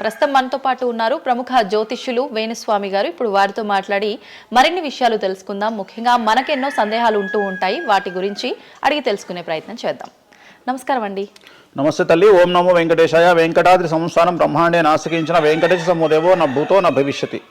ప్రస్తుతం మనతో పాటు ఉన్నారు ప్రముఖ జ్యోతిష్యులు వేణుస్వామి గారు. ఇప్పుడు వారితో మాట్లాడి మరిన్ని విషయాలు తెలుసుకుందాం. ముఖ్యంగా మనకెన్నో సందేహాలు ఉంటూ ఉంటాయి, వాటి గురించి అడిగి తెలుసుకునే ప్రయత్నం చేద్దాం. నమస్కారం అండి. నమస్తే తల్లి. ఓం నమో వెంకటేశాయ. వెంకటాద్రి సంస్థానం బ్రహ్మాండే నాసికించిన వెంకటేశ సమోదేవో నా భూతో నా భవిష్యతి.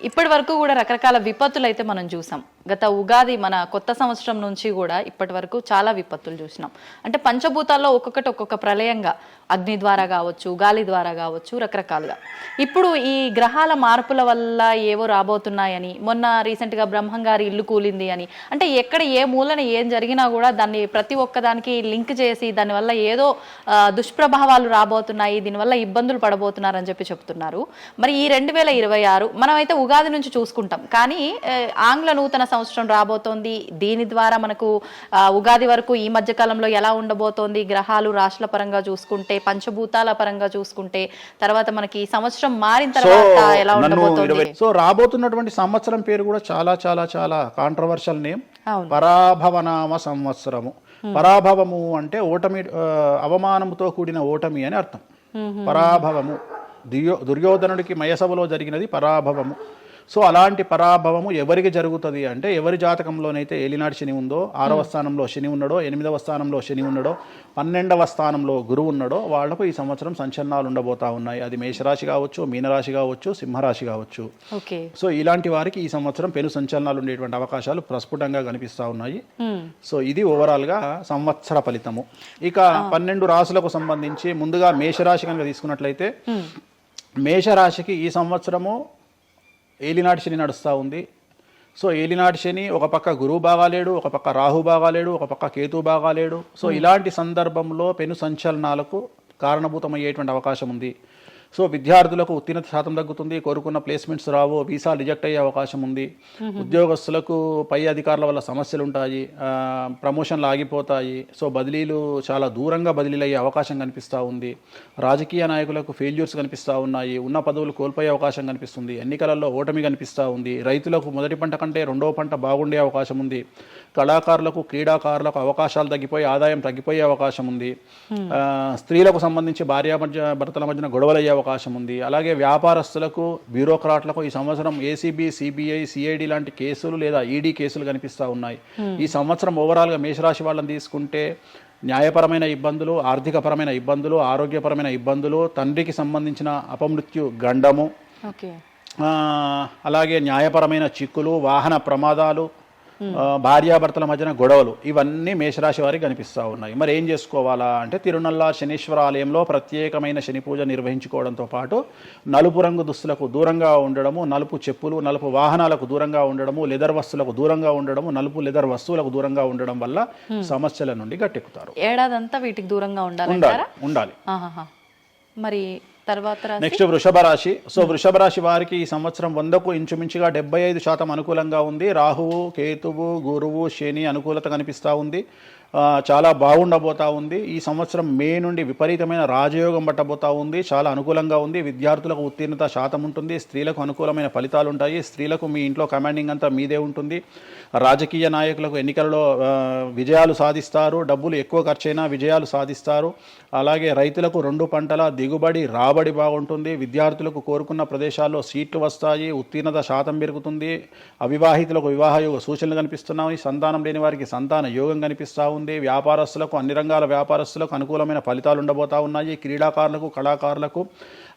ఇప్పటి వరకు కూడా రకరకాల విపత్తులు అయితే మనం చూసాం. గత ఉగాది మన కొత్త సంవత్సరం నుంచి కూడా ఇప్పటి వరకు చాలా విపత్తులు చూసినాం. అంటే పంచభూతాల్లో ఒక్కొక్కటి ఒక్కొక్క ప్రళయంగా, అగ్ని ద్వారా కావచ్చు, గాలి ద్వారా కావచ్చు, రకరకాలుగా. ఇప్పుడు ఈ గ్రహాల మార్పుల వల్ల ఏవో రాబోతున్నాయని, మొన్న రీసెంట్గా బ్రహ్మంగారి ఇల్లు కూలింది అని, అంటే ఎక్కడ ఏ మూలన ఏం జరిగినా కూడా దాన్ని ప్రతి ఒక్కదానికి లింక్ చేసి దానివల్ల ఏదో దుష్ప్రభావాలు రాబోతున్నాయి, దీనివల్ల ఇబ్బందులు పడబోతున్నారని చెప్పి చెప్తున్నారు. మరి ఈ 2026 మనమైతే ఉగాది నుంచి చూసుకుంటాం, కానీ ఆంగ్ల నూతన సంవత్సరం రాబోతోంది. దీని ద్వారా మనకు ఉగాది వరకు ఈ మధ్య కాలంలో ఎలా ఉండబోతోంది, గ్రహాలు రాశుల పరంగా చూసుకుంటే, పంచభూతాల పరంగా చూసుకుంటే, తర్వాత మనకి ఈ సంవత్సరం మారిన తర్వాత ఎలా ఉండబోతోంది. సో రాబోతున్నటువంటి సంవత్సరం పేరు కూడా చాలా చాలా చాలా కాంట్రవర్షియల్ నేమ్, పరాభవనామ సంవత్సరము. పరాభవము అంటే ఓటమి, అవమానముతో కూడిన ఓటమి అని అర్థం. పరాభవము దుర్యోధనుడికి మయసభలో జరిగినది పరాభవము. సో అలాంటి పరాభవము ఎవరికి జరుగుతుంది అంటే, ఎవరి జాతకంలోనైతే ఏలినాటి శని ఉందో, 6వ స్థానంలో శని ఉన్నాడో, 8వ స్థానంలో శని ఉన్నాడో, 12వ స్థానంలో గురువు ఉన్నాడో, వాళ్లకు ఈ సంవత్సరం సంచలనాలు ఉండబోతా ఉన్నాయి. అది మేషరాశి కావచ్చు, మీనరాశి కావచ్చు, సింహరాశి కావచ్చు. సో ఇలాంటి వారికి ఈ సంవత్సరం పెను సంచలనాలు ఉండేటువంటి అవకాశాలు ప్రస్ఫుటంగా కనిపిస్తా ఉన్నాయి. సో ఇది ఓవరాల్ గా సంవత్సర ఫలితము. ఇక 12 రాశులకు సంబంధించి ముందుగా మేషరాశి కనుక తీసుకున్నట్లయితే, మేషరాశికి ఈ సంవత్సరము ఏలినాటి శని నడుస్తూ ఉంది. సో ఏలినాటి శని ఒక పక్క గురువు బాగాలేడు, ఒక పక్క రాహు బాగాలేడు, ఒక పక్క కేతు బాగాలేడు. సో ఇలాంటి సందర్భంలో పెను సంచలనాలకు కారణభూతమయ్యేటువంటి అవకాశం ఉంది. సో విద్యార్థులకు ఉత్తీర్ణత శాతం తగ్గుతుంది, కోరుకున్న ప్లేస్మెంట్స్ రావు, వీసా రిజెక్ట్ అయ్యే అవకాశం ఉంది. ఉద్యోగస్తులకు పై అధికారుల వల్ల సమస్యలు ఉంటాయి, ప్రమోషన్లు ఆగిపోతాయి. సో బదిలీలు చాలా దూరంగా బదిలీలు అయ్యే అవకాశం కనిపిస్తూ ఉంది. రాజకీయ నాయకులకు ఫెయిల్యూర్స్ కనిపిస్తూ ఉన్నాయి, ఉన్న పదవులు కోల్పోయే అవకాశం కనిపిస్తుంది, ఎన్నికలలో ఓటమి కనిపిస్తూ ఉంది. రైతులకు మొదటి పంట కంటే రెండవ పంట బాగుండే అవకాశం ఉంది. కళాకారులకు, క్రీడాకారులకు అవకాశాలు తగ్గిపోయి ఆదాయం తగ్గిపోయే అవకాశం ఉంది. స్త్రీలకు సంబంధించి భర్తల మధ్యన గొడవలు అయ్యే అవకాశం ఉంది. అలాగే వ్యాపారస్తులకు, బ్యూరోక్రాట్లకు ఈ సంవత్సరం ఏసీబీ, సిబిఐ, సిఐడి లాంటి కేసులు లేదా ఈడీ కేసులు కనిపిస్తూ ఉన్నాయి. ఈ సంవత్సరం ఓవరాల్గా మేషరాశి వాళ్ళని తీసుకుంటే న్యాయపరమైన ఇబ్బందులు, ఆర్థికపరమైన ఇబ్బందులు, ఆరోగ్యపరమైన ఇబ్బందులు, తండ్రికి సంబంధించిన అపమృత్యు గండము, అలాగే న్యాయపరమైన చిక్కులు, వాహన ప్రమాదాలు, భార్యాభర్తల మధ్యన గొడవలు, ఇవన్నీ మేషరాశి వారికి కనిపిస్తూ ఉన్నాయి. మరి ఏం చేసుకోవాలా అంటే, తిరునల్లా శనీశ్వర ఆలయంలో ప్రత్యేకమైన శని పూజ నిర్వహించుకోవడంతో పాటు నలుపు రంగు దుస్తులకు దూరంగా ఉండడము, నలుపు చెప్పులు, నలుపు వాహనాలకు దూరంగా ఉండడము, లెదర్ వస్తువులకు దూరంగా ఉండడము, నలుపు లెదర్ వస్తువులకు దూరంగా ఉండడం వల్ల సమస్యల నుండి గట్టెక్కుతారు. ఏడాదంతా వీటికి దూరంగా ఉండాలి. మరి తర్వాత నెక్స్ట్ వృషభ రాశి. సో వృషభ రాశి వారికి ఈ సంవత్సరం 100కు ఇంచుమించుగా 75% అనుకూలంగా ఉంది. రాహువు, కేతువు, గురువు, శని అనుకూలత కనిపిస్తూ ఉంది. చాలా బాగుండబోతా ఉంది. ఈ సంవత్సరం మే నుండి విపరీతమైన రాజయోగం పట్టబోతా ఉంది. చాలా అనుకూలంగా ఉంది. విద్యార్థులకు ఉత్తీర్ణత శాతం ఉంటుంది. స్త్రీలకు అనుకూలమైన ఫలితాలు ఉంటాయి. స్త్రీలకు మీ ఇంట్లో కమాండింగ్ అంతా మీదే ఉంటుంది. రాజకీయ నాయకులకు ఎన్నికలలో విజయాలు సాధిస్తారు. డబ్బులు ఎక్కువ ఖర్చైనా విజయాలు సాధిస్తారు. అలాగే రైతులకు 2 పంటల దిగుబడి, రాబడి బాగుంటుంది. విద్యార్థులకు కోరుకున్న ప్రదేశాల్లో సీట్లు వస్తాయి. ఉత్తీర్ణత శాతం పెరుగుతుంది. అవివాహితులకు వివాహ యోగ సూచనలు కనిపిస్తున్నాయి. సంతానం లేని వారికి సంతాన యోగం కనిపిస్తూ ఉంది. వ్యాపారస్తులకు, అన్ని రంగాల వ్యాపారస్తులకు అనుకూలమైన ఫలితాలు ఉండబోతా ఉన్నాయి. క్రీడాకారులకు, కళాకారులకు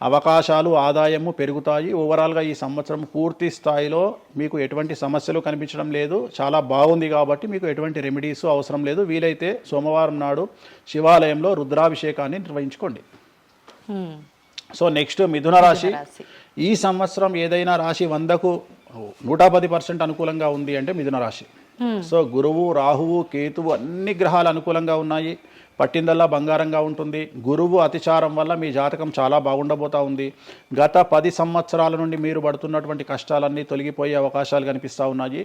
అవకాశాలు, ఆదాయము పెరుగుతాయి. ఓవరాల్గా ఈ సంవత్సరం పూర్తి స్థాయిలో మీకు ఎటువంటి సమస్యలు కనిపించడం లేదు. చాలా బాగుంది. కాబట్టి మీకు ఎటువంటి రెమెడీస్ అవసరం లేదు. వీలైతే సోమవారం నాడు శివాలయంలో రుద్రాభిషేకాన్ని నిర్వహించుకోండి. సో నెక్స్ట్ మిథున రాశి. ఈ సంవత్సరం ఏదైనా రాశి 100కు 110% అనుకూలంగా ఉంది అంటే మిథున రాశి. సో గురువు, రాహువు, కేతువు అన్ని గ్రహాలు అనుకూలంగా ఉన్నాయి. పట్టిందల్లా బంగారంగా ఉంటుంది. గురువు అతిచారం వల్ల మీ జాతకం చాలా బాగుండబోతా ఉంది. గత 10 సంవత్సరాల నుండి మీరు పడుతున్నటువంటి కష్టాలన్నీ తొలగిపోయే అవకాశాలు కనిపిస్తూ ఉన్నాయి.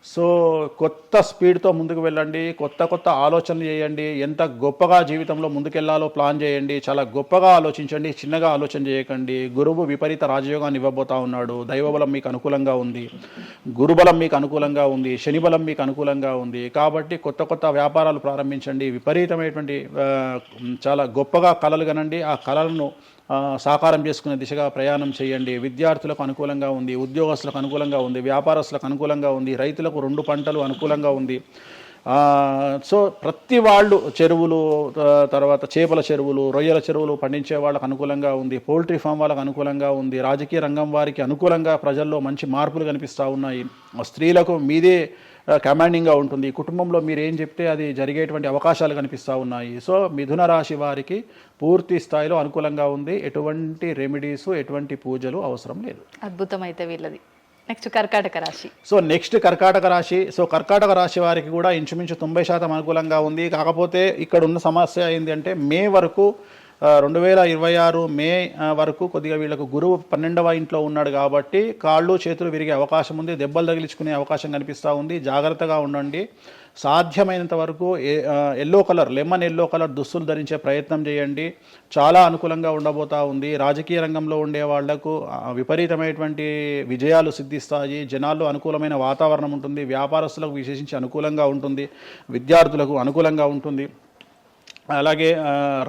సో కొత్త స్పీడ్తో ముందుకు వెళ్ళండి, కొత్త ఆలోచనలు చేయండి, ఎంత గొప్పగా జీవితంలో ముందుకెళ్లాలో ప్లాన్ చేయండి, చాలా గొప్పగా ఆలోచించండి, చిన్నగా ఆలోచన చేయకండి. గురువు విపరీత రాజయోగాన్ని ఇవ్వబోతా ఉన్నాడు. దైవబలం మీకు అనుకూలంగా ఉంది, గురుబలం మీకు అనుకూలంగా ఉంది, శనిబలం మీకు అనుకూలంగా ఉంది. కాబట్టి కొత్త వ్యాపారాలు ప్రారంభించండి. విపరీతమైనటువంటి చాలా గొప్పగా కలలు కనండి. ఆ కళలను సాకారం చేసుకునే దిశగా ప్రయాణం చేయండి. విద్యార్థులకు అనుకూలంగా ఉంది, ఉద్యోగస్తులకు అనుకూలంగా ఉంది, వ్యాపారస్తులకు అనుకూలంగా ఉంది, రైతులకు 2 పంటలు అనుకూలంగా ఉంది. సో ప్రతి వాళ్ళు చెరువులు, తర్వాత చేపల చెరువులు, రొయ్యల చెరువులు పండించే వాళ్ళకు అనుకూలంగా ఉంది, పౌల్ట్రీ ఫామ్ వాళ్ళకు అనుకూలంగా ఉంది, రాజకీయ రంగం వారికి అనుకూలంగా ప్రజల్లో మంచి మార్పులు కనిపిస్తూ ఉన్నాయి. స్త్రీలకు మీదే కమాండింగ్గా ఉంటుంది, కుటుంబంలో మీరు ఏం చెప్తే అది జరిగేటువంటి అవకాశాలు కనిపిస్తూ ఉన్నాయి. సో మిథున రాశి వారికి పూర్తి స్థాయిలో అనుకూలంగా ఉంది. ఎటువంటి రెమెడీస్, ఎటువంటి పూజలు అవసరం లేదు. అద్భుతమైతే వీళ్ళది. నెక్స్ట్ కర్కాటక రాశి. సో నెక్స్ట్ కర్కాటక రాశి. సో కర్కాటక రాశి వారికి కూడా ఇంచుమించు 90% అనుకూలంగా ఉంది. కాకపోతే ఇక్కడ ఉన్న సమస్య ఏంటి అంటే మే వరకు 2026 మే వరకు కొద్దిగా వీళ్ళకు గురువు 12వ ఇంట్లో ఉన్నాడు కాబట్టి కాళ్ళు చేతులు విరిగే అవకాశం ఉంది, దెబ్బలు తగిలించుకునే అవకాశం కనిపిస్తూ ఉంది. జాగ్రత్తగా ఉండండి. సాధ్యమైనంత వరకు yellow colour, lemon yellow colour దుస్తులు ధరించే ప్రయత్నం చేయండి. చాలా అనుకూలంగా ఉండబోతూ ఉంది. రాజకీయ రంగంలో ఉండే వాళ్లకు విపరీతమైనటువంటి విజయాలు సిద్ధిస్తాయి. జనాల్లో అనుకూలమైన వాతావరణం ఉంటుంది. వ్యాపారస్తులకు విశేషించి అనుకూలంగా ఉంటుంది. విద్యార్థులకు అనుకూలంగా ఉంటుంది. అలాగే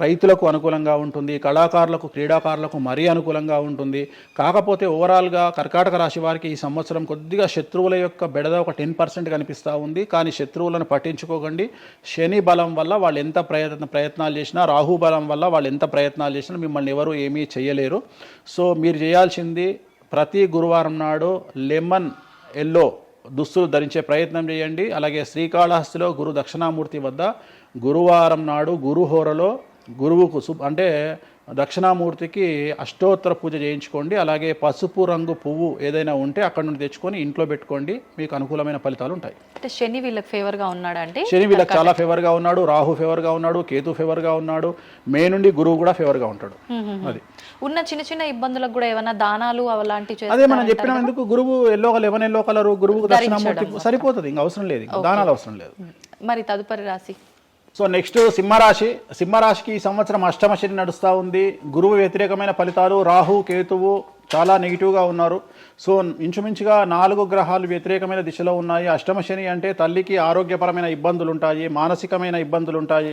రైతులకు అనుకూలంగా ఉంటుంది. కళాకారులకు, క్రీడాకారులకు మరీ అనుకూలంగా ఉంటుంది. కాకపోతే ఓవరాల్గా కర్కాటక రాశి వారికి ఈ సంవత్సరం కొద్దిగా శత్రువుల యొక్క బెడద ఒక 10% కనిపిస్తూ ఉంది. కానీ శత్రువులను పట్టించుకోకండి. శని బలం వల్ల వాళ్ళు ఎంత ప్రయత్నాలు చేసినా, రాహు బలం వల్ల వాళ్ళు ఎంత ప్రయత్నాలు చేసినా మిమ్మల్ని ఎవరు ఏమీ చేయలేరు. సో మీరు చేయాల్సింది ప్రతి గురువారం నాడు లెమన్ ఎల్లో దుస్తులు ధరించే ప్రయత్నం చేయండి. అలాగే శ్రీకాళహస్తిలో గురు దక్షిణామూర్తి వద్ద గురువారం నాడు గురుహోరలో గురువుకు అంటే దక్షిణామూర్తికి అష్టోత్తర పూజ చేయించుకోండి. అలాగే పసుపు రంగు పువ్వు ఏదైనా ఉంటే అక్కడ నుండి తెచ్చుకొని ఇంట్లో పెట్టుకోండి. మీకు అనుకూలమైన ఫలితాలు ఉంటాయి. అంటే శని వీళ్ళకి ఫేవర్గా ఉన్నాడు అంటే శని వీళ్ళకి చాలా ఫేవర్గా ఉన్నాడు, రాహు ఫేవర్గా ఉన్నాడు, కేతు ఫేవర్గా ఉన్నాడు, మే నుండి గురువు కూడా ఫేవర్గా ఉంటాడు. అది ఉన్న చిన్న చిన్న ఇబ్బందులకు కూడా ఏమైనా దానాలు అలాంటివి అదే మనం చెప్పినాం. ఎందుకు గురువు లెమన్ ఎల్లో కలర్ గురువుకు దక్షిణామూర్తి సరిపోతుంది, ఇంకా అవసరం లేదు, దానాలు అవసరం లేదు. మరి తదుపరి రాశి. సో నెక్స్ట్ సింహరాశి. సింహరాశికి ఈ సంవత్సరం అష్టమ శని నడుస్తూ ఉంది. గురువు వ్యతిరేకమైన ఫలితాలు, రాహు కేతువు చాలా నెగిటివ్గా ఉన్నారు. సో ఇంచుమించుగా 4 గ్రహాలు వ్యతిరేకమైన దిశలో ఉన్నాయి. అష్టమ శని అంటే తల్లికి ఆరోగ్యపరమైన ఇబ్బందులు ఉంటాయి, మానసికమైన ఇబ్బందులు ఉంటాయి,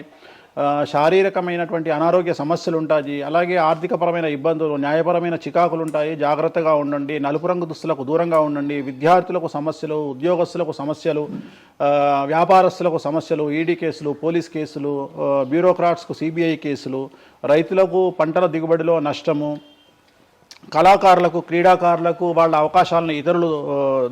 శారీరకమైనటువంటి అనారోగ్య సమస్యలు ఉంటాయి, అలాగే ఆర్థికపరమైన ఇబ్బందులు, న్యాయపరమైన చికాకులు ఉంటాయి. జాగ్రత్తగా ఉండండి. నలుపు రంగు దుస్తులకు దూరంగా ఉండండి. విద్యార్థులకు సమస్యలు, ఉద్యోగస్తులకు సమస్యలు, వ్యాపారస్తులకు సమస్యలు, ఈడీ కేసులు, పోలీస్ కేసులు, బ్యూరోక్రాట్స్కు సిబిఐ కేసులు, రైతులకు పంటల దిగుబడిలో నష్టము, కళాకారులకు, క్రీడాకారులకు వాళ్ళ అవకాశాలను ఇతరులు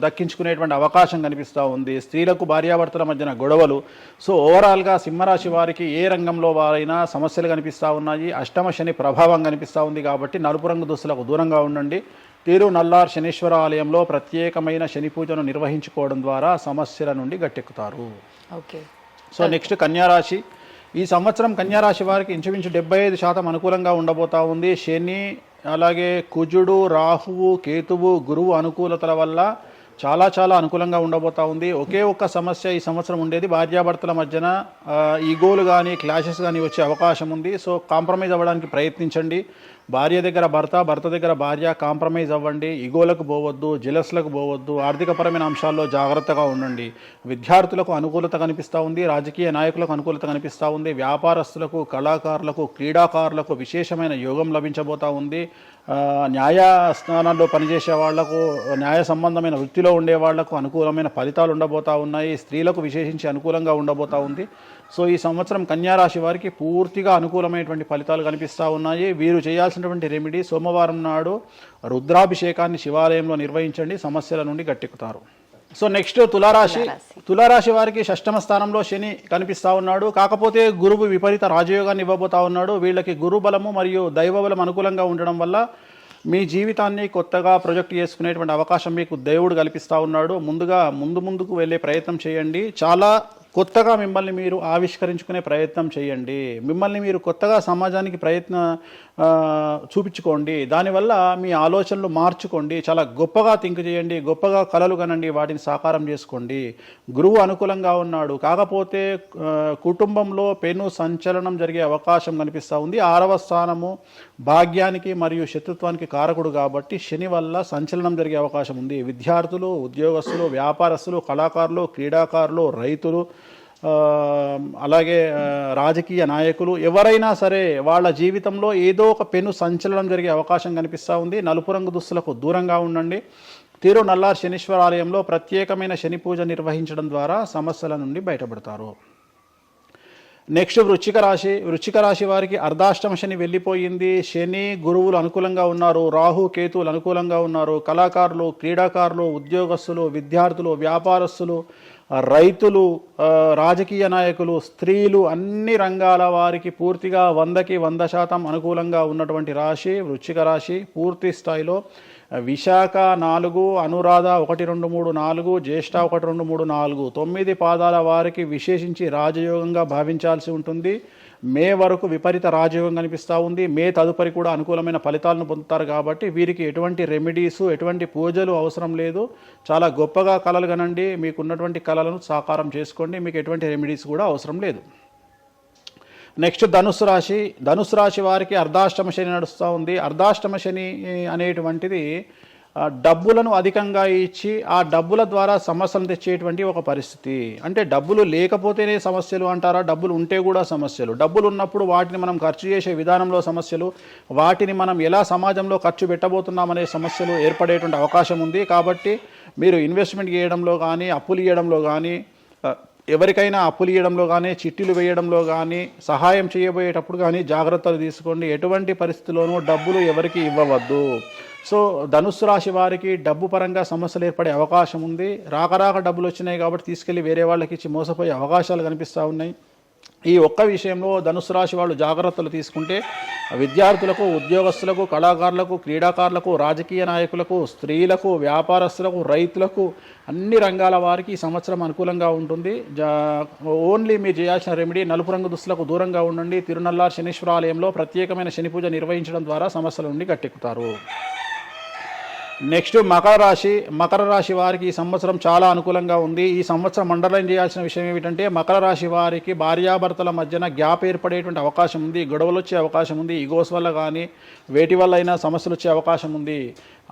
దక్కించుకునేటువంటి అవకాశం కనిపిస్తూ ఉంది. స్త్రీలకు భార్యాభర్తల మధ్యన గొడవలు. సో ఓవరాల్గా సింహరాశి వారికి ఏ రంగంలో వారైనా సమస్యలు కనిపిస్తూ ఉన్నాయి. అష్టమ శని ప్రభావం కనిపిస్తూ ఉంది కాబట్టి నలుపు రంగు దుస్తులకు దూరంగా ఉండండి. తిరునల్లార్ శనీశ్వర ఆలయంలో ప్రత్యేకమైన శని పూజను నిర్వహించుకోవడం ద్వారా సమస్యల నుండి గట్టెక్కుతారు. ఓకే. సో నెక్స్ట్ కన్యారాశి. ఈ సంవత్సరం కన్యారాశి వారికి ఇంచుమించు 75% అనుకూలంగా ఉండబోతా ఉంది. శని, అలాగే కుజుడు, రాహువు, కేతువు, గురువు అనుకూలతల వల్ల చాలా చాలా అనుకూలంగా ఉండబోతా ఉంది. ఒకే ఒక్క సమస్య ఈ సంవత్సరం ఉండేది, భార్యాభర్తల మధ్యన ఈగోలు కానీ క్లాషెస్ కానీ వచ్చే అవకాశం ఉంది. సో కాంప్రమైజ్ అవ్వడానికి ప్రయత్నించండి. భార్య దగ్గర భర్త, భర్త దగ్గర భార్య, కాంప్రమైజ్ అవ్వండి. ఈగోలకు పోవద్దు, జెలస్లకు పోవద్దు. ఆర్థికపరమైన అంశాల్లో జాగ్రత్తగా ఉండండి. విద్యార్థులకు అనుకూలత కనిపిస్తూ ఉంది, రాజకీయ నాయకులకు అనుకూలత కనిపిస్తూ ఉంది, వ్యాపారస్తులకు, కళాకారులకు, క్రీడాకారులకు విశేషమైన యోగం లభించబోతూ ఉంది. న్యాయస్థానాల్లో పనిచేసే వాళ్లకు, న్యాయ సంబంధమైన వృత్తిలో ఉండే వాళ్లకు అనుకూలమైన ఫలితాలు ఉండబోతూ ఉన్నాయి. స్త్రీలకు విశేషించి అనుకూలంగా ఉండబోతూ ఉంది. సో ఈ సంవత్సరం కన్యారాశి వారికి పూర్తిగా అనుకూలమైనటువంటి ఫలితాలు కనిపిస్తూ ఉన్నాయి. వీరు చేయాల్సినటువంటి రెమెడీ, సోమవారం నాడు రుద్రాభిషేకాన్ని శివాలయంలో నిర్వహించండి. సమస్యల నుండి గట్టెక్కుతారు. సో నెక్స్ట్ తులారాశి. తులారాశి వారికి షష్టమ స్థానంలో శని కనిపిస్తూ ఉన్నాడు. కాకపోతే గురువు విపరీత రాజయోగాన్ని ఇవ్వబోతా ఉన్నాడు. వీళ్ళకి గురు బలము మరియు దైవ బలం అనుకూలంగా ఉండడం వల్ల మీ జీవితాన్ని కొత్తగా ప్రొజెక్ట్ చేసుకునేటువంటి అవకాశం మీకు దేవుడు కల్పిస్తూ ఉన్నాడు. ముందుకు వెళ్ళే ప్రయత్నం చేయండి. చాలా కొత్తగా మిమ్మల్ని మీరు ఆవిష్కరించుకునే ప్రయత్నం చేయండి. మిమ్మల్ని మీరు కొత్తగా సమాజానికి చూపించుకోండి. దానివల్ల మీ ఆలోచనలు మార్చుకోండి. చాలా గొప్పగా థింక్ చేయండి, గొప్పగా కలలు కనండి, వాటిని సాకారం చేసుకోండి. గురువు అనుకూలంగా ఉన్నాడు. కాకపోతే కుటుంబంలో పెను సంచలనం జరిగే అవకాశం కనిపిస్తూ ఉంది. 6వ స్థానము భాగ్యానికి మరియు శత్రుత్వానికి కారకుడు కాబట్టి శని వల్ల సంచలనం జరిగే అవకాశం ఉంది. విద్యార్థులు, ఉద్యోగస్తులు, వ్యాపారస్తులు, కళాకారులు, క్రీడాకారులు, రైతులు, అలాగే రాజకీయ నాయకులు ఎవరైనా సరే వాళ్ళ జీవితంలో ఏదో ఒక పెను సంచలనం జరిగే అవకాశం కనిపిస్తూ ఉంది. నలుపు రంగు దుస్తులకు దూరంగా ఉండండి. తిరునల్లార్ శనీశ్వర ఆలయంలో ప్రత్యేకమైన శని పూజ నిర్వహించడం ద్వారా సమస్యల నుండి బయటపడతారు. నెక్స్ట్ వృశ్చిక రాశి వారికి అర్ధాష్టమ శని వెళ్ళిపోయింది. శని గురువులు అనుకూలంగా ఉన్నారు, రాహు కేతువులు అనుకూలంగా ఉన్నారు. కళాకారులు, క్రీడాకారులు, ఉద్యోగస్తులు, విద్యార్థులు, వ్యాపారస్తులు, రైతులు, రాజకీయ నాయకులు, స్త్రీలు, అన్ని రంగాల వారికి పూర్తిగా 100కి 100% అనుకూలంగా ఉన్నటువంటి రాశి వృశ్చిక రాశి. పూర్తి స్థాయిలో విశాఖ 4, అనురాధ 1, 2, 3, 4, జ్యేష్ఠ 1, 2, 3, 4, 9 పాదాల వారికి విశేషించి రాజయోగంగా భావించాల్సి ఉంటుంది. మే వరకు విపరీత రాజయోగం కనిపిస్తూ ఉంది. మే తదుపరి కూడా అనుకూలమైన ఫలితాలను పొందుతారు. కాబట్టి వీరికి ఎటువంటి రెమెడీసు, ఎటువంటి పూజలు అవసరం లేదు. చాలా గొప్పగా కళలు కనండి, మీకున్నటువంటి కళలను సాకారం చేసుకోండి, మీకు ఎటువంటి రెమెడీస్ కూడా అవసరం లేదు. నెక్స్ట్ ధనుసు రాశి వారికి అర్ధాష్టమ శని నడుస్తూ ఉంది. అర్ధాష్టమ శని అనేటువంటిది డబ్బులను అధికంగా ఇచ్చి ఆ డబ్బుల ద్వారా సమస్యలు తెచ్చేటువంటి ఒక పరిస్థితి. అంటే డబ్బులు లేకపోతేనే సమస్యలు అంటారా? డబ్బులు ఉంటే కూడా సమస్యలు. డబ్బులు ఉన్నప్పుడు వాటిని మనం ఖర్చు చేసే విధానంలో సమస్యలు, వాటిని మనం ఎలా సమాజంలో ఖర్చు పెట్టబోతున్నామనే సమస్యలు ఏర్పడేటువంటి అవకాశం ఉంది. కాబట్టి మీరు ఇన్వెస్ట్మెంట్ చేయడంలో కానీ, అప్పులు ఇవ్వడంలో కానీ, ఎవరికైనా అప్పులు ఇవ్వడంలో కానీ, చిట్టీలు వేయడంలో కానీ, సహాయం చేయబోయేటప్పుడు కానీ జాగ్రత్తలు తీసుకోండి. ఎటువంటి పరిస్థితుల్లోనూ డబ్బులు ఎవరికి ఇవ్వవద్దు. సో ధనుస్సు రాశి వారికి డబ్బు పరంగా సమస్యలు ఏర్పడే అవకాశం ఉంది. రాక డబ్బులు వచ్చినాయి కాబట్టి తీసుకెళ్ళి వేరే వాళ్ళకి ఇచ్చి మోసపోయే అవకాశాలు కనిపిస్తూ ఉన్నాయి. ఈ ఒక్క విషయంలో ధనుసు రాశి వాళ్ళు జాగ్రత్తలు తీసుకుంటే విద్యార్థులకు, ఉద్యోగస్తులకు, కళాకారులకు, క్రీడాకారులకు, రాజకీయ నాయకులకు, స్త్రీలకు, వ్యాపారస్తులకు, రైతులకు, అన్ని రంగాల వారికి ఈ సంవత్సరం అనుకూలంగా ఉంటుంది. ఓన్లీ మీరు చేయాల్సిన రెమెడీ నలుపు రంగు దుస్తులకు దూరంగా ఉండండి. తిరునల్లార్ శనీశ్వర ఆలయంలో ప్రత్యేకమైన శని పూజ నిర్వహించడం ద్వారా సమస్యల నుండి గట్టెక్కుతారు. నెక్స్ట్ మకర రాశి వారికి ఈ సంవత్సరం చాలా అనుకూలంగా ఉంది. ఈ సంవత్సరం అండర్లైన్ చేయాల్సిన విషయం ఏమిటంటే మకర రాశి వారికి భార్యాభర్తల మధ్యన గ్యాప్ ఏర్పడేటువంటి అవకాశం ఉంది. గొడవలు వచ్చే అవకాశం ఉంది. ఈగోస్ వల్ల కానీ వేటి వల్ల అయినా సమస్యలు వచ్చే అవకాశం ఉంది.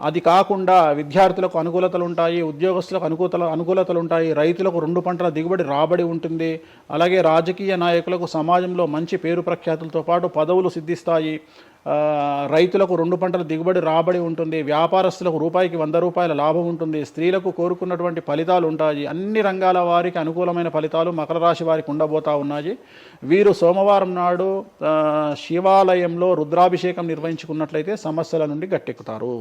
అది కాకుండా విద్యార్థులకు అనుకూలతలు ఉంటాయి, ఉద్యోగస్తులకు అనుకూలతలు ఉంటాయి, రైతులకు 2 పంటల దిగుబడి రాబడి ఉంటుంది. అలాగే రాజకీయ నాయకులకు సమాజంలో మంచి పేరు ప్రఖ్యాతులతో పాటు పదవులు సిద్ధిస్తాయి. రైతులకు 2 పంటల దిగుబడి రాబడి ఉంటుంది. వ్యాపారస్తులకు రూపాయికి 100 రూపాయల లాభం ఉంటుంది. స్త్రీలకు కోరుకున్నటువంటి ఫలితాలు ఉంటాయి. అన్ని రంగాల వారికి అనుకూలమైన ఫలితాలు మకర రాశి వారికి ఉండబోతా ఉన్నాయి. వీరు సోమవారం నాడు శివాలయంలో రుద్రాభిషేకం నిర్వహించుకున్నట్లయితే సమస్యల నుండి గట్టెక్కుతారు.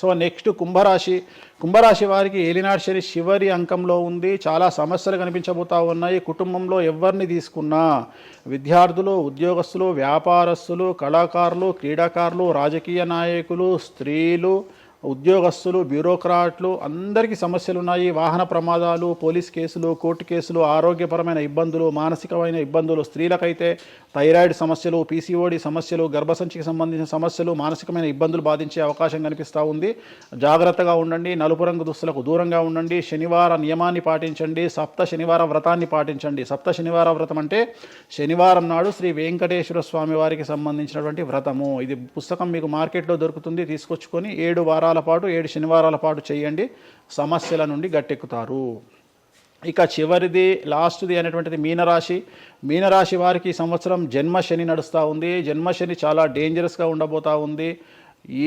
సో నెక్స్ట్ కుంభరాశి వారికి ఏలినాడు శని చివరి అంకంలో ఉంది. చాలా సమస్యలు కనిపించబోతా ఉన్నాయి. కుటుంబంలో ఎవరిని తీసుకున్నా విద్యార్థులు, ఉద్యోగస్తులు, వ్యాపారస్తులు, కళాకారులు, క్రీడాకారులు, రాజకీయ నాయకులు, స్త్రీలు, ఉద్యోగస్తులు, బ్యూరోక్రాట్లు అందరికీ సమస్యలు ఉన్నాయి. వాహన ప్రమాదాలు, పోలీస్ కేసులు, కోర్టు కేసులు, ఆరోగ్యపరమైన ఇబ్బందులు, మానసికమైన ఇబ్బందులు, స్త్రీలకైతే థైరాయిడ్ సమస్యలు, పీసీఓడి సమస్యలు, గర్భసంచికి సంబంధించిన సమస్యలు, మానసికమైన ఇబ్బందులు బాధించే అవకాశం కనిపిస్తూ ఉంది. జాగ్రత్తగా ఉండండి. నలుపు రంగు దుస్తులకు దూరంగా ఉండండి. శనివార నియమాన్ని పాటించండి. సప్త శనివార వ్రతాన్ని పాటించండి. సప్త శనివార వ్రతం అంటే శనివారం నాడు శ్రీ వెంకటేశ్వర స్వామి వారికి సంబంధించినటువంటి వ్రతము. ఇది పుస్తకం మీకు మార్కెట్లో దొరుకుతుంది, తీసుకొచ్చుకొని 7 వారాల పాటు 7 శనివారాల పాటు చేయండి. సమస్యల నుండి గట్టెక్కుతారు. ఇక చివరిది లాస్ట్ది అనేటువంటిది మీనరాశి వారికి ఈ సంవత్సరం జన్మశని నడుస్తూ ఉంది. జన్మశని చాలా డేంజరస్గా ఉండబోతూ ఉంది.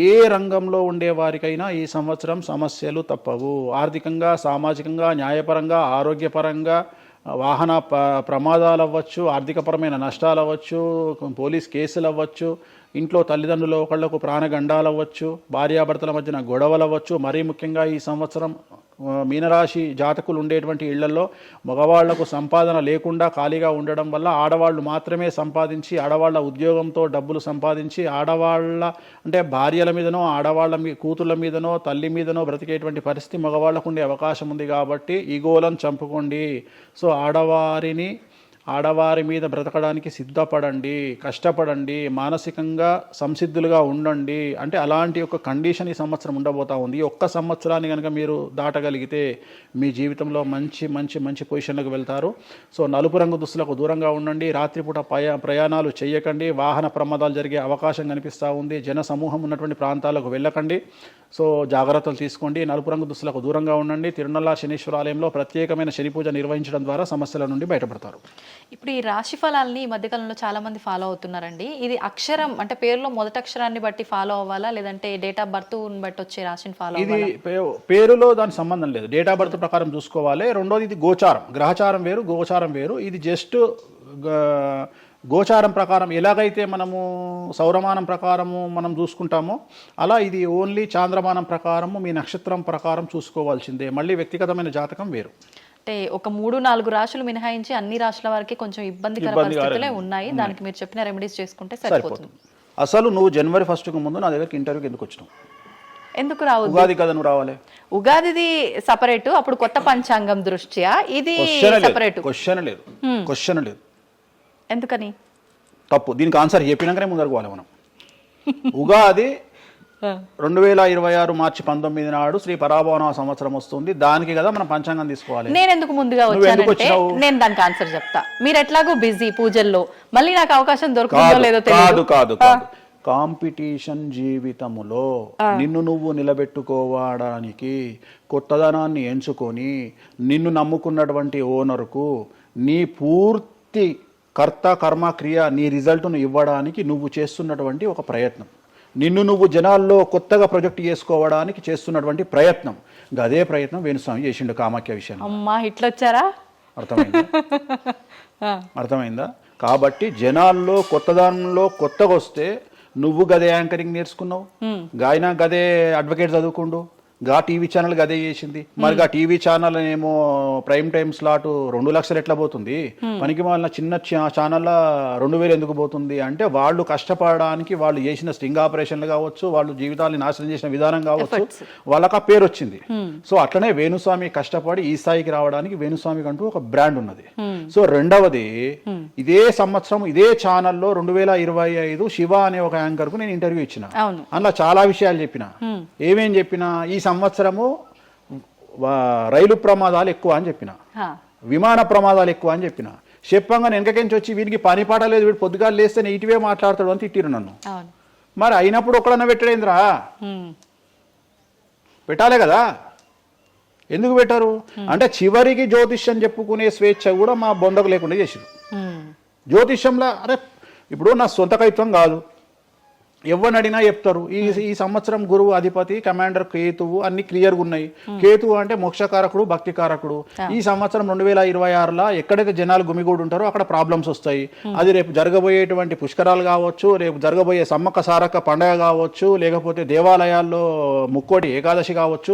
ఏ రంగంలో ఉండే వారికైనా ఈ సంవత్సరం సమస్యలు తప్పవు. ఆర్థికంగా, సామాజికంగా, న్యాయపరంగా, ఆరోగ్యపరంగా, వాహన ప్రమాదాలు అవ్వచ్చు, ఆర్థికపరమైన నష్టాలు అవ్వచ్చు, పోలీస్ కేసులు అవ్వచ్చు, ఇంట్లో తల్లిదండ్రులు ఒకళ్లకు ప్రాణగండాలు అవ్వచ్చు, భార్యాభర్తల మధ్యన గొడవలు అవ్వచ్చు. మరీ ముఖ్యంగా ఈ సంవత్సరం మీనరాశి జాతకులు ఉండేటువంటి ఇళ్లలో మగవాళ్లకు సంపాదన లేకుండా ఖాళీగా ఉండడం వల్ల ఆడవాళ్లు మాత్రమే సంపాదించి, ఆడవాళ్ల ఉద్యోగంతో డబ్బులు సంపాదించి, ఆడవాళ్ల అంటే భార్యల మీదనో, ఆడవాళ్ల కూతుళ్ళ మీదనో, తల్లి మీదనో బ్రతికేటువంటి పరిస్థితి మగవాళ్లకు ఉండే అవకాశం ఉంది. కాబట్టి ఈగోలను చంపుకోండి. సో ఆడవారిని ఆడవారి మీద బ్రతకడానికి సిద్ధపడండి, కష్టపడండి, మానసికంగా సంసిద్ధులుగా ఉండండి. అంటే అలాంటి ఒక కండిషన్ ఈ సంవత్సరం ఉండబోతా ఉంది. ఈ ఒక్క సంవత్సరాన్ని కనుక మీరు దాటగలిగితే మీ జీవితంలో మంచి మంచి మంచి పొజిషన్లకు వెళ్తారు. సో నలుపు రంగు దుస్తులకు దూరంగా ఉండండి, రాత్రిపూట ప్రయాణాలు చేయకండి, వాహన ప్రమాదాలు జరిగే అవకాశం కనిపిస్తూ ఉంది, జన సమూహం ఉన్నటువంటి ప్రాంతాలకు వెళ్ళకండి. సో జాగ్రత్తలు తీసుకోండి, నలుపు రంగు దుస్తులకు దూరంగా ఉండండి. తిరునల్లా శనీశ్వర ఆలయంలో ప్రత్యేకమైన శని పూజ నిర్వహించడం ద్వారా సమస్యల నుండి బయటపడతారు. ఇప్పుడు ఈ రాశి ఫలాల్ని ఈ మధ్యకాలంలో చాలా మంది ఫాలో అవుతున్నారండి. ఇది అక్షరం అంటే పేరులో మొదటి అక్షరాన్ని బట్టి ఫాలో అవ్వాలా, లేదంటే డేట్ ఆఫ్ బర్త్ బట్టి వచ్చే రాశిని ఫాలో ఇది అవ్వాలా? పేరులో దాని సంబంధం లేదు, డేట్ ఆఫ్ బర్త్ ప్రకారం చూసుకోవాలి. రెండోది ఇది గోచారం, గ్రహచారం వేరు, గోచారం వేరు. ఇది జస్ట్ గోచారం ప్రకారం ఎలాగైతే మనము సౌరమానం ప్రకారము మనం చూసుకుంటామో అలా ఇది ఓన్లీ చాంద్రమానం ప్రకారము మీ నక్షత్రం ప్రకారం చూసుకోవాల్సిందే. మళ్ళీ వ్యక్తిగతమైన జాతకం వేరు. అంటే ఒక 3-4 రాశులు మినహాయించి అన్ని రాశుల వారికి కొంచెం ఇబ్బందికర పరిస్థితులే ఉన్నాయి. దానికి మీరు చెప్పిన రెమెడీస్ చేసుకుంటే సరిపోతుంది. అసలు నువ్వు జనవరి 1కు ముందు నా దగ్గరికి ఇంటర్వ్యూకి ఎందుకు వచ్చినావు? ఎందుకు రావద్దు? ఉగాది కదా నువ్వు రావాలి. ఉగాదిది సపరేట్, అప్పుడు కొత్త పంచాంగం దృష్ట్యా ఇది సపరేట్. క్వశ్చన్ లేదు. ఎందుకని? తప్పు. దీనికి ఆన్సర్ చెప్పినాకనే ముందరకు పోవాలి మనం. ఉగాది 2026 మార్చి 19 నాడు శ్రీ పరాభవన సంవత్సరం వస్తుంది. దానికి కదా మనం పంచాంగం తీసుకోవాలి. నేను ఎందుకు ముందుగా వచ్చానంటే నేను దానికి ఆన్సర్ చెప్తా. మీరు ఎట్లాగో బిజీ పూజల్లో, మళ్ళీ నాకు అవకాశం దొరుకుతుందో లేదో తెలియదు. కాదు కాంపిటీషన్ జీవితములో నిన్ను నువ్వు నిలబెట్టుకోవడానికి కొత్తదనాన్ని ఎంచుకొని నిన్ను నమ్ముకున్నటువంటి ఓనర్కు నీ పూర్తి కర్త కర్మ క్రియ నీ రిజల్ట్ను ఇవ్వడానికి నువ్వు చేస్తున్నటువంటి ఒక ప్రయత్నం, నిన్ను నువ్వు జనాల్లో కొత్తగా ప్రొజెక్ట్ చేసుకోవడానికి చేస్తున్నటువంటి ప్రయత్నం. అదే ప్రయత్నం వేణుస్వామి చేసిండు కామాఖ్య విషయం. అమ్మా ఇట్లొచ్చారా? అర్థమైందా? కాబట్టి జనాల్లో కొత్తదానంలో కొత్తగా వస్తే నువ్వు గదే యాంకరింగ్ నేర్చుకున్నావు, గాయన గదే అడ్వకేట్ చదువుకుండు, గా టీవీ ఛానల్ గదే చేసింది. మరి గా టీవీ ఛానల్ ఏమో ప్రైమ్ టైమ్ స్లాట్ 2 లక్షలు ఎట్లా పోతుంది? పనికి వాళ్ళ చిన్న ఛానల్ 2000 ఎందుకు పోతుంది అంటే వాళ్ళు కష్టపడడానికి వాళ్ళు చేసిన స్టింగ్ ఆపరేషన్లు కావచ్చు, వాళ్ళు జీవితాన్ని నాశనం చేసిన విధానం కావచ్చు, వాళ్ళకి ఆ పేరు వచ్చింది. సో అట్లనే వేణుస్వామి కష్టపడి ఈ స్థాయికి రావడానికి వేణుస్వామికి అంటూ ఒక బ్రాండ్ ఉన్నది. సో రెండవది, ఇదే సంవత్సరం ఇదే ఛానల్లో 2025 శివ అనే ఒక యాంకర్ కు నేను ఇంటర్వ్యూ ఇచ్చిన. అందులో చాలా విషయాలు చెప్పిన. ఏమేం చెప్పినా, ఈ సంవత్సరము రైలు ప్రమాదాలు ఎక్కువ అని చెప్పిన, విమాన ప్రమాదాలు ఎక్కువ అని చెప్పిన. చెప్పంగా వెనకకించి వచ్చి వీడికి పని పాట లేదు, వీడు పొద్దుగాలు లేస్తే ఇటువే మాట్లాడతాడు అని తిట్టిరు నన్ను. మరి అయినప్పుడు ఒక్కడన్నా పెట్టడేంద్రా? పెట్టాలే కదా. ఎందుకు పెట్టారు అంటే చివరికి జ్యోతిష్యం చెప్పుకునే స్వేచ్ఛ కూడా మా బొందకు లేకుండా చేసిరు. జ్యోతిష్యంలో అరే ఇప్పుడు నా సొంత కవిత్వం కాదు, ఎవరిని అడిగినా చెప్తారు. ఈ సంవత్సరం గురువు అధిపతి కమాండర్ కేతువు అన్ని క్లియర్గా ఉన్నాయి. కేతువు అంటే మోక్షకారకుడు, భక్తికారకుడు. ఈ సంవత్సరం 2026లో ఎక్కడైతే జనాలు గుమిగూడు ఉంటారో అక్కడ ప్రాబ్లమ్స్ వస్తాయి. అది రేపు జరగబోయేటువంటి పుష్కరాలు కావచ్చు, రేపు జరగబోయే సమ్మక్క సారక్క పండగ కావచ్చు, లేకపోతే దేవాలయాల్లో ముక్కోటి ఏకాదశి కావచ్చు,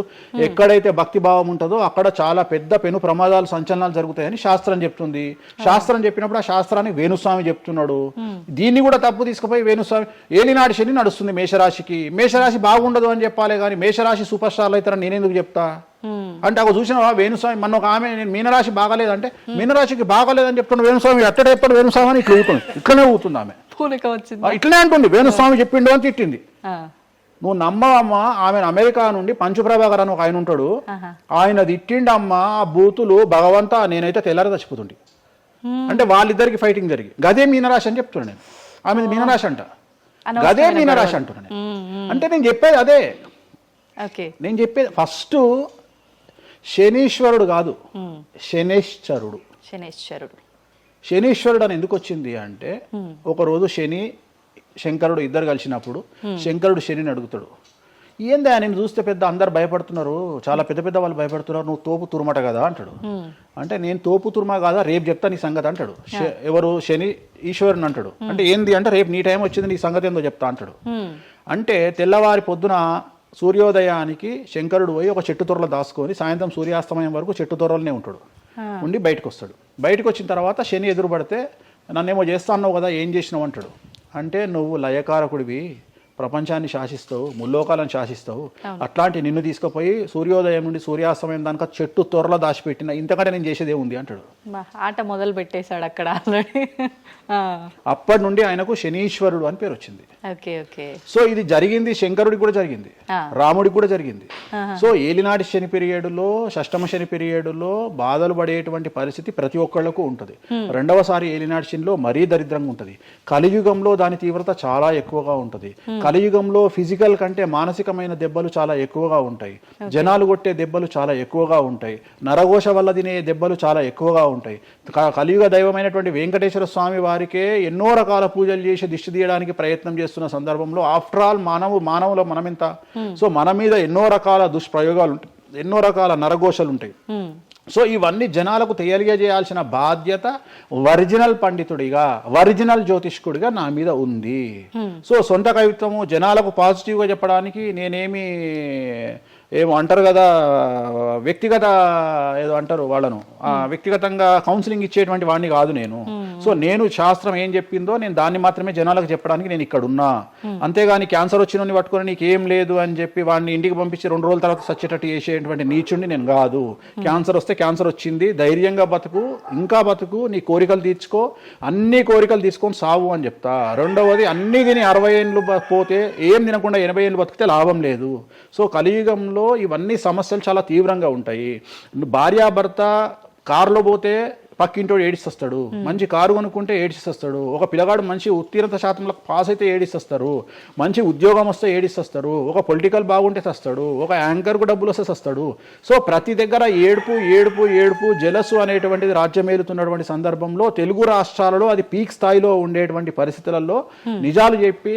ఎక్కడైతే భక్తి భావం ఉంటుందో అక్కడ చాలా పెద్ద పెను ప్రమాదాలు సంచలనాలు జరుగుతాయని శాస్త్రం చెప్తుంది. శాస్త్రం చెప్పినప్పుడు ఆ శాస్త్రాన్ని వేణుస్వామి చెప్తున్నాడు. దీన్ని కూడా తప్పు తీసుకుపోయి వేణుస్వామి ఏలినాడు శని నడుస్తుంది మేషరాశికి, మేషరాశి బాగుండదు అని చెప్పాలి కానీ మేషరాశి సూపర్ స్టార్లు అవుతారని నేనెందుకు చెప్తా అంటే, అక్కడ చూసిన వేణుస్వామి మన ఒక ఆమె నేను మీనరాశి బాగాలేదంటే మీనరాశికి బాగాలేదని చెప్తున్నా వేణుస్వామి ఎక్కడ ఎప్పుడు వేణుస్వామి అని ఇట్లా ఊతుంది, ఇట్లనే ఊతుంది ఆమె, ఇట్లనే అంటుంది వేణుస్వామి చెప్పిండు అని తిట్టింది. నువ్వు నమ్మవమ్మా, ఆమె అమెరికా నుండి పంచుప్రభాకర్ అని ఒక ఆయన ఉంటాడు, ఆయన తిట్టిండమ్మా ఆ బూతులు భగవంతా నేనైతే తెల్లారి చచ్చిపోతుండే. అంటే వాళ్ళిద్దరికి ఫైటింగ్ జరిగి గదే మీనరాశి అని చెప్తున్నాను నేను. ఆమె మీనరాశి అంట, గదే మీనరాశి అంటున్నాను. అంటే నేను చెప్పేది అదే. నేను చెప్పేది ఫస్ట్ శనీశ్వరుడు కాదు, శనేశ్వరుడు. శనీశ్వరుడు అని ఎందుకు వచ్చింది అంటే, ఒకరోజు శని శంకరుడు ఇద్దరు కలిసినప్పుడు శంకరుడు శనిని అడుగుతాడు, ఏందా నేను చూస్తే పెద్ద అందరు భయపడుతున్నారు, చాలా పెద్ద పెద్ద వాళ్ళు భయపడుతున్నారు, నువ్వు తోపు తురుమట కదా అంటాడు. అంటే నేను తోపు తురుమా కాదా, రేపు చెప్తా నీ సంగతి అంటాడు. ఎవరు శని ఈశ్వరుని అంటాడు. అంటే ఏంది అంటే రేపు నీ టైం వచ్చింది నీ సంగతి ఏందో చెప్తా అంటాడు. అంటే తెల్లవారి పొద్దున సూర్యోదయానికి శంకరుడు పోయి ఒక చెట్టు తొర్రలో దాచుకొని సాయంత్రం సూర్యాస్తమయం వరకు చెట్టు తొర్రలోనే ఉంటాడు. ఉండి బయటకు వస్తాడు. బయటకు వచ్చిన తర్వాత శని ఎదురుపడితే నన్నేమో చేస్తా అన్నావు కదా, ఏం చేసినావు అంటాడు. అంటే నువ్వు లయకారకుడివి, ప్రపంచాన్ని శాసిస్తావు, ముల్లోకాలను శాసిస్తావు, అట్లాంటి నిన్ను తీసుకుపోయి సూర్యోదయం నుండి సూర్యాస్తమయం దానిక చెట్టు త్వరలో దాచిపెట్టిన ఇంతకంటే నేను చేసేదే ఉంది అంటాడు. ఆట మొదలు పెట్టేశాడు అక్కడ ఆల్రెడీ. అప్పటి నుండి ఆయనకు శనీశ్వరుడు అని పేరు వచ్చింది. Okay okay. సో ఇది జరిగింది శంకరుడికి కూడా జరిగింది, రాముడికి కూడా జరిగింది. సో ఏలినాటి శని పీరియడ్లో, షష్టమ శని పీరియడ్లో బాధలు పడేటువంటి పరిస్థితి ప్రతి ఒక్కళ్ళకు ఉంటుంది. రెండవసారి ఏలినాటి శనిలో మరీ దరిద్రంగా ఉంటుంది. కలియుగంలో దాని తీవ్రత చాలా ఎక్కువగా ఉంటుంది. కలియుగంలో ఫిజికల్ కంటే మానసికమైన దెబ్బలు చాలా ఎక్కువగా ఉంటాయి. జనాలు కొట్టే దెబ్బలు చాలా ఎక్కువగా ఉంటాయి. నరఘోష వల్ల తినే దెబ్బలు చాలా ఎక్కువగా ఉంటాయి. కలియుగ దైవమైనటువంటి వెంకటేశ్వర స్వామి వారికే ఎన్నో రకాల పూజలు చేసి దిష్టి తీయడానికి ప్రయత్నం చేస్తున్న సందర్భంలో ఆఫ్టర్ ఆల్ మానవుల మనమెంత. సో మన మీద ఎన్నో రకాల దుష్ప్రయోగాలు ఉంటాయి, ఎన్నో రకాల నరఘోషలు ఉంటాయి. సో ఇవన్నీ జనాలకు తెలియజేయాల్సిన బాధ్యత ఒరిజినల్ పండితుడిగా, ఒరిజినల్ జ్యోతిష్కుడిగా నా మీద ఉంది. సో సొంత కవిత్వము జనాలకు పాజిటివ్గా చెప్పడానికి నేనేమి ఏమో అంటారు కదా, వ్యక్తిగత ఏదో అంటారు వాళ్ళను, వ్యక్తిగతంగా కౌన్సిలింగ్ ఇచ్చేటువంటి వాడిని కాదు నేను. సో నేను శాస్త్రం ఏం చెప్పిందో నేను దాన్ని మాత్రమే జనాలకు చెప్పడానికి నేను ఇక్కడ ఉన్నా. అంతేగాని క్యాన్సర్ వచ్చిన పట్టుకొని నీకు ఏం లేదు అని చెప్పి వాడిని ఇంటికి పంపించి 2 రోజుల తర్వాత సచ్చేటట్టు చేసేటువంటి నీచుడిని నేను కాదు. క్యాన్సర్ వస్తే క్యాన్సర్ వచ్చింది, ధైర్యంగా బతుకు, ఇంకా బతుకు, నీ కోరికలు తీర్చుకో, అన్ని కోరికలు తీసుకొని సావు అని చెప్తా. రెండవది అన్ని తిని 60 ఏళ్ళు పోతే ఏం తినకుండా 80 ఏళ్ళు బతికితే లాభం లేదు. సో కలియుగంలో ఇవన్నీ సమస్యలు చాలా తీవ్రంగా ఉంటాయి. భార్యాభర్త కారులో పోతే పక్కింటోడు ఏడిస్తొస్తాడు, మంచి కారు కొనుక్కుంటే ఏడిస్తొస్తాడు, ఒక పిల్లగాడు మంచి ఉత్తీర్ణత శాతంలో పాస్ అయితే ఏడిస్తొస్తారు, మంచి ఉద్యోగం వస్తే ఏడిస్తొస్తారు, ఒక పొలిటికల్ బాగుంటే తెస్తాడు, ఒక యాంకర్కు డబ్బులు వస్తే తెస్తాడు. సో ప్రతి దగ్గర ఏడుపు ఏడుపు ఏడుపు జలసు అనేటువంటిది రాజ్యమేలుతున్నటువంటి సందర్భంలో తెలుగు రాష్ట్రాలలో అది పీక్ స్థాయిలో ఉండేటువంటి పరిస్థితులలో నిజాలు చెప్పి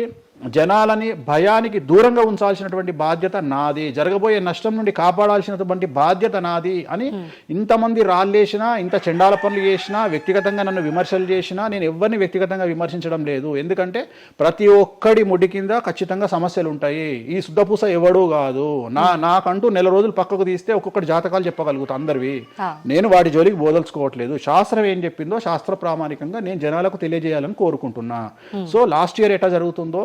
జనాలని భయానికి దూరంగా ఉంచాల్సినటువంటి బాధ్యత నాది, జరగబోయే నష్టం నుండి కాపాడాల్సినటువంటి బాధ్యత నాది అని ఇంతమంది రాళ్ళేసినా, ఇంత చెండాల పనులు చేసినా, వ్యక్తిగతంగా నన్ను విమర్శలు చేసినా నేను ఎవరిని వ్యక్తిగతంగా విమర్శించడం లేదు. ఎందుకంటే ప్రతి ఒక్కడి ముడి కింద ఖచ్చితంగా సమస్యలు ఉంటాయి. ఈ శుద్ధపూస ఎవడూ కాదు. నాకంటూ నెల రోజులు పక్కకు తీస్తే ఒక్కొక్కటి జాతకాలు చెప్పగలుగుతా అందరివి. నేను వాటి జోలికి బోదలుచుకోవట్లేదు. శాస్త్రం ఏం చెప్పిందో శాస్త్ర ప్రామాణికంగా నేను జనాలకు తెలియజేయాలని కోరుకుంటున్నా. సో లాస్ట్ ఇయర్ ఎట్లా జరుగుతుందో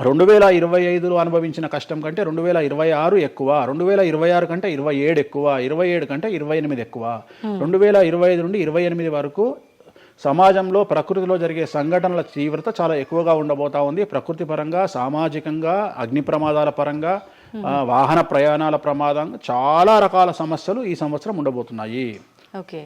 2025లో అనుభవించిన కష్టం కంటే 2026 ఎక్కువ, 2026 కంటే 27 ఎక్కువ, 27 కంటే 28 ఎక్కువ. 2025 నుండి 28 వరకు సమాజంలో ప్రకృతిలో జరిగే సంఘటనల తీవ్రత చాలా ఎక్కువగా ఉండబోతా ఉంది. ప్రకృతి పరంగా, సామాజికంగా, అగ్ని ప్రమాదాల పరంగా, వాహన ప్రయాణాల ప్రమాదంగా చాలా రకాల సమస్యలు ఈ సంవత్సరం ఉండబోతున్నాయి. ఓకే.